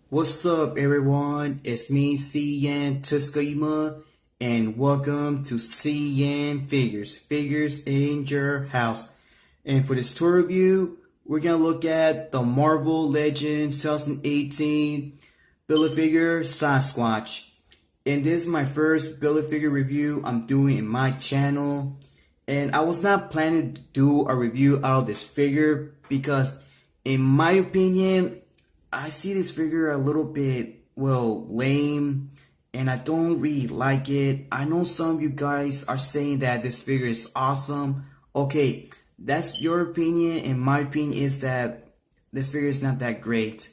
What's up, everyone? It's me, CN.TSUKAIMA, and welcome to CN.Figures, Figures in Your House. And for this tour review, we're gonna look at the Marvel Legends 2018 Build-A-Figure Sasquatch. And this is my first Build-A-Figure review I'm doing in my channel. And I was not planning to do a review out of this figure because, in my opinion, I see this figure a little bit, lame, and I don't really like it. I know some of you guys are saying that this figure is awesome. Okay, that's your opinion, and my opinion is that this figure is not that great.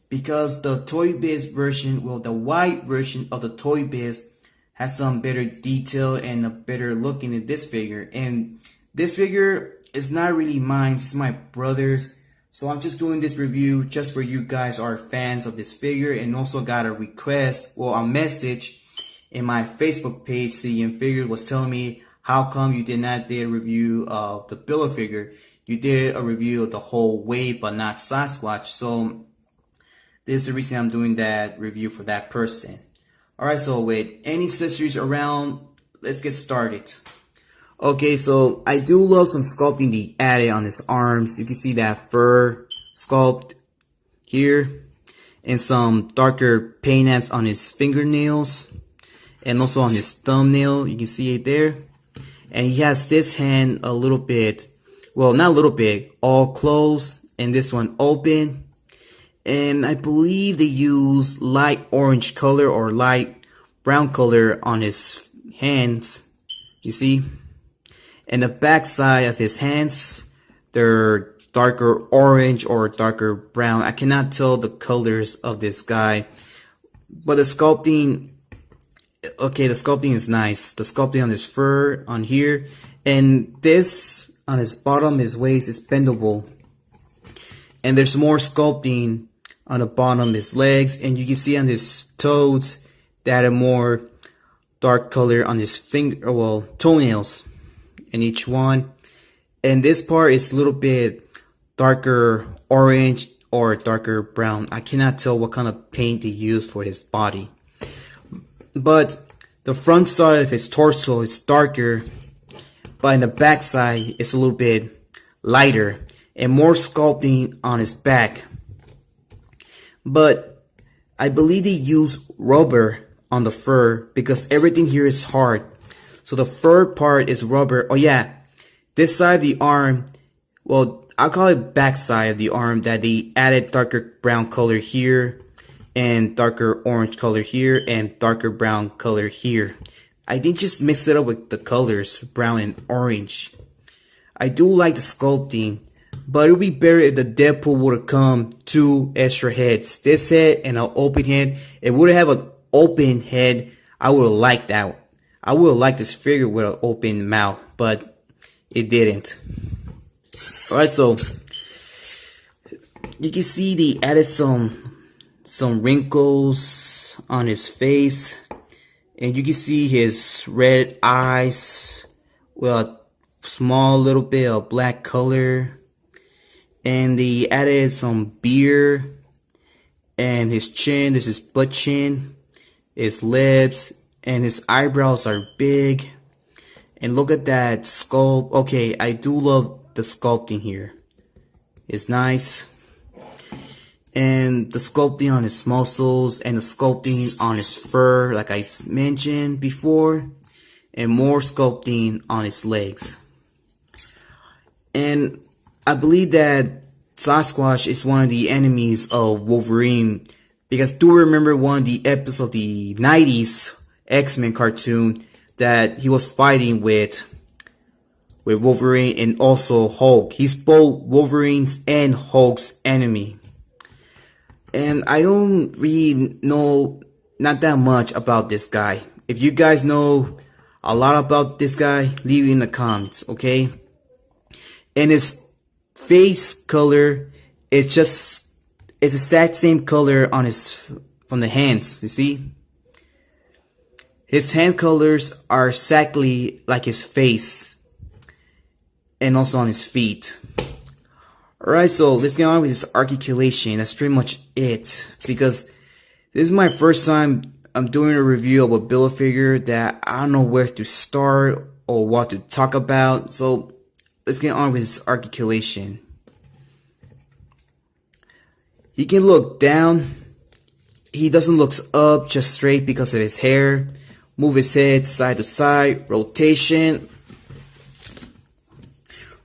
Because the Toy Biz version, the white version of the Toy Biz has some better detail and a better look in this figure. And this figure is not really mine, it's my brother's. So I'm just doing this review just for you guys who are fans of this figure, and also got a request, a message in my Facebook page. CN.Figures was telling me, how come you did not do a review of the Build-A-Figure? You did a review of the whole wave but not Sasquatch. So this is the reason I'm doing that review for that person. Alright, so with any accessories around, let's get started. Okay, so I do love some sculpting the added on his arms. You can see that fur sculpt here, and some darker paint apps on his fingernails, and also on his thumbnail. You can see it there. And he has this hand a little bit, not a little bit, all closed, and this one open. And I believe they use light orange color or light brown color on his hands. You see? And the back side of his hands, they're darker orange or darker brown. I cannot tell the colors of this guy. But the sculpting, okay, the sculpting is nice. The sculpting on his fur, on here. And this, on his bottom, his waist is bendable. And there's more sculpting on the bottom, his legs. And you can see on his toes that are more dark color on his toenails. In each one, and this part is a little bit darker orange or darker brown. I cannot tell what kind of paint they use for his body, but the front side of his torso is darker, but in the back side it's a little bit lighter and more sculpting on his back. But I believe they use rubber on the fur because everything here is hard. So the fur part is rubber. Oh yeah, this side of the arm, I'll call it back side of the arm, that they added darker brown color here, and darker orange color here, and darker brown color here. I didn't just mix it up with the colors, brown and orange. I do like the sculpting, but it would be better if the Deadpool would have come 2 extra heads. This head and an open head. If it would have an open head, I would have liked that. I would have liked this figure with an open mouth, but it didn't. Alright, so you can see they added some wrinkles on his face, and you can see his red eyes with a small little bit of black color, and they added some beard, and his chin, this is butt chin, his lips, and his eyebrows are big. And look at that sculpt. Okay, I do love the sculpting here. It's nice. And the sculpting on his muscles, and the sculpting on his fur, like I mentioned before. And more sculpting on his legs. And I believe that Sasquatch is one of the enemies of Wolverine, because do remember one of the episodes of the 90s X-Men cartoon that he was fighting with Wolverine and also Hulk. He's both Wolverine's and Hulk's enemy. And I don't really know not that much about this guy. If you guys know a lot about this guy, leave it in the comments, okay? And his face color is it's the exact same color on from the hands, you see? His hand colors are exactly like his face, and also on his feet. Alright, so let's get on with this articulation. That's pretty much it. Because this is my first time I'm doing a review of a Build-A-Figure that I don't know where to start or what to talk about. So let's get on with this articulation. He can look down. He doesn't look up just straight because of his hair. Move his head side to side. Rotation.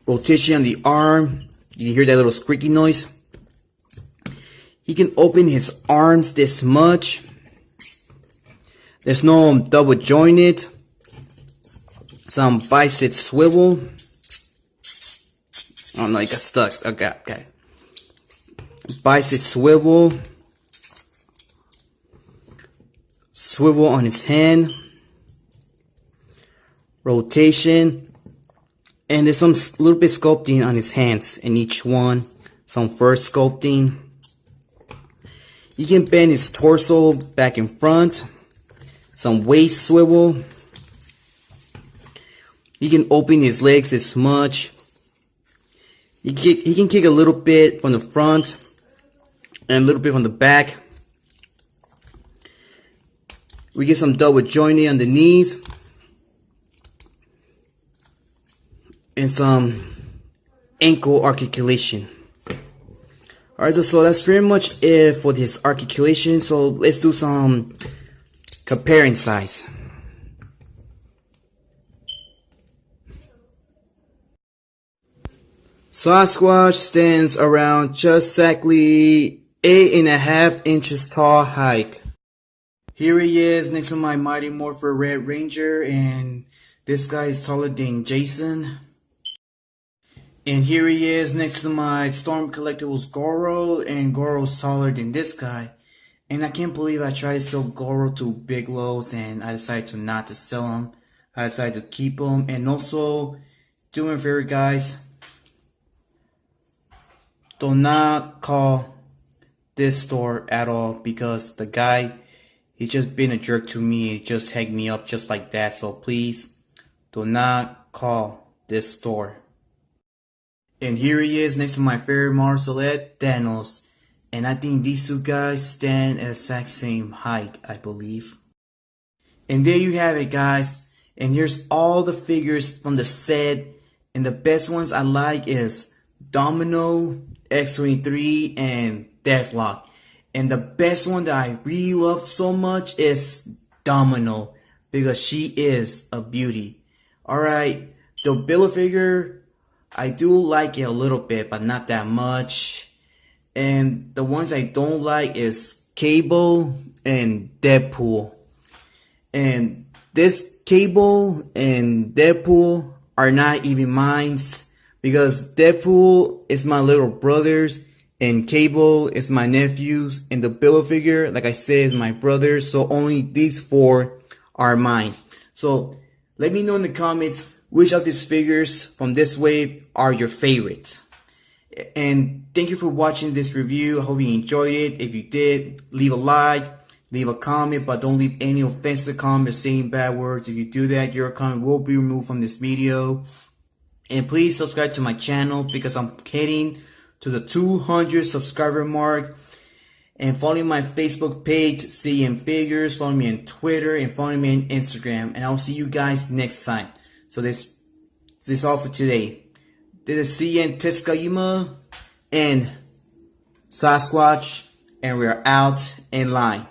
Rotation on the arm. You can hear that little squeaky noise. He can open his arms this much. There's no double jointed. Some bicep swivel. Oh no, he got stuck. Okay. Bicep swivel. Swivel on his hand. Rotation. And there's some little bit sculpting on his hands in each one. Some first sculpting. You can bend his torso back and front. Some waist swivel. He can open his legs this much. He can kick a little bit from the front and a little bit from the back. We get some double jointing on the knees. And some ankle articulation. Alright, so that's pretty much it for this articulation. So let's do some comparing size. Sasquatch stands around just exactly 8.5 inches tall height. Here he is next to my Mighty Morpher Red Ranger, and this guy is taller than Jason. And here he is next to my Storm Collectibles Goro, and Goro's taller than this guy. And I can't believe I tried to sell Goro to Big Lows and I decided to not to sell him. I decided to keep him. And also, do me a favor guys, do not call this store at all, because the guy, he's just been a jerk to me. He just tagged me up just like that. So please, do not call this store. And here he is next to my favorite martial art, Thanos. And I think these two guys stand at the exact same height, I believe. And there you have it guys. And here's all the figures from the set. And the best ones I like is Domino, X-23, and Deathlock. And the best one that I really loved so much is Domino, because she is a beauty. Alright, the Build-A-Figure, I do like it a little bit, but not that much. And the ones I don't like is Cable and Deadpool. And this Cable and Deadpool are not even mine, because Deadpool is my little brother's and Cable is my nephew's, and the Build-A-Figure, like I said, is my brother's. So only these four are mine. So let me know in the comments which of these figures from this wave are your favorites. And thank you for watching this review. I hope you enjoyed it. If you did, leave a like, leave a comment, but don't leave any offensive comments saying bad words. If you do that, your comment will be removed from this video. And please subscribe to my channel, because I'm heading to the 200 subscriber mark. And follow my Facebook page, CN.Figures. Follow me on Twitter and follow me on Instagram. And I'll see you guys next time. So this is all for today. This is CN.TSUKAIMA and Sasquatch, and we're out in line.